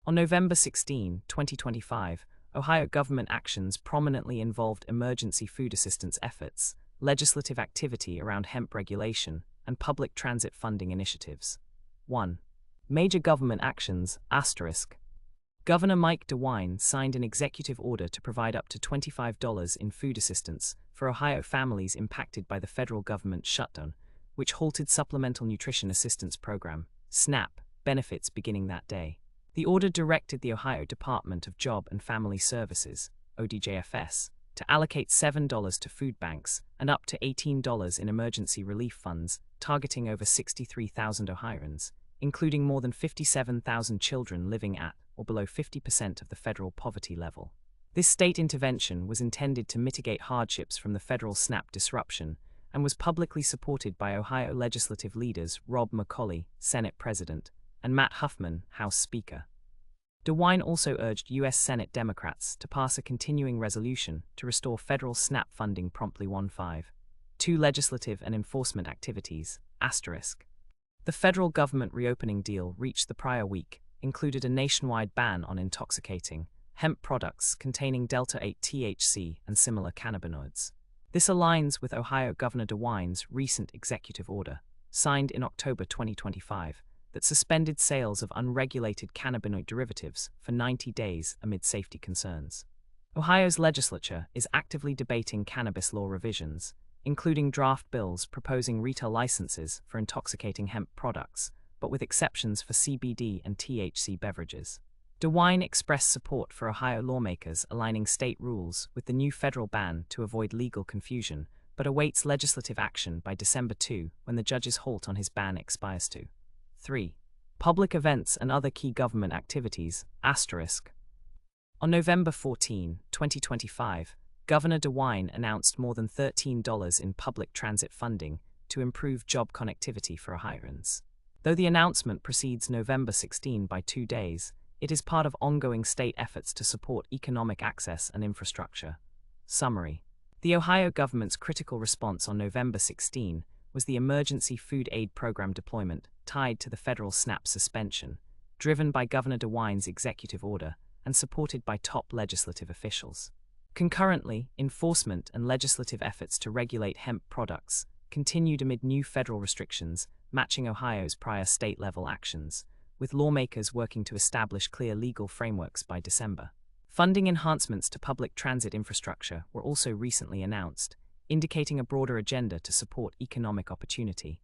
On November 16, 2025, Ohio government actions prominently involved emergency food assistance efforts, legislative activity around hemp regulation, and public transit funding initiatives. 1. Major government actions, **. Governor Mike DeWine signed an executive order to provide up to $25 in food assistance for Ohio families impacted by the federal government shutdown, which halted Supplemental Nutrition Assistance Program, SNAP, benefits beginning that day. The order directed the Ohio Department of Job and Family Services, ODJFS, to allocate $7 to food banks and up to $18 in emergency relief funds, targeting over 63,000 Ohioans, including more than 57,000 children living at or below 50% of the federal poverty level. This state intervention was intended to mitigate hardships from the federal SNAP disruption and was publicly supported by Ohio legislative leaders Rob McCauley, Senate President, and Matt Huffman, House Speaker. DeWine also urged U.S. Senate Democrats to pass a continuing resolution to restore federal SNAP funding promptly. 2 Legislative and enforcement activities, **. The federal government reopening deal reached the prior week included a nationwide ban on intoxicating hemp products containing Delta-8 THC and similar cannabinoids. This aligns with Ohio Governor DeWine's recent executive order, signed in October 2025, that suspended sales of unregulated cannabinoid derivatives for 90 days amid safety concerns. Ohio's legislature is actively debating cannabis law revisions, including draft bills proposing retail licenses for intoxicating hemp products, but with exceptions for CBD and THC beverages. DeWine expressed support for Ohio lawmakers aligning state rules with the new federal ban to avoid legal confusion, but awaits legislative action by December 2 when the judge's halt on his ban expires. 3. Public events and other key government activities, **. On November 14, 2025, Governor DeWine announced more than $13 in public transit funding to improve job connectivity for Ohioans. Though the announcement precedes November 16 by 2 days, it is part of ongoing state efforts to support economic access and infrastructure. Summary. The Ohio government's critical response on November 16 was the Emergency Food Aid Program deployment tied to the federal SNAP suspension, driven by Governor DeWine's executive order and supported by top legislative officials. Concurrently, enforcement and legislative efforts to regulate hemp products continued amid new federal restrictions matching Ohio's prior state-level actions, with lawmakers working to establish clear legal frameworks by December. Funding enhancements to public transit infrastructure were also recently announced, indicating a broader agenda to support economic opportunity.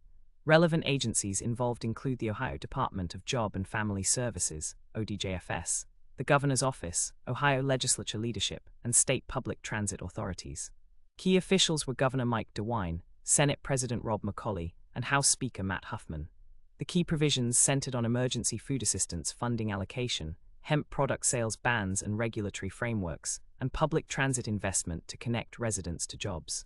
Relevant agencies involved include the Ohio Department of Job and Family Services, ODJFS, the Governor's Office, Ohio Legislature leadership, and state public transit authorities. Key officials were Governor Mike DeWine, Senate President Rob McCauley, and House Speaker Matt Huffman. The key provisions centered on emergency food assistance funding allocation, hemp product sales bans and regulatory frameworks, and public transit investment to connect residents to jobs.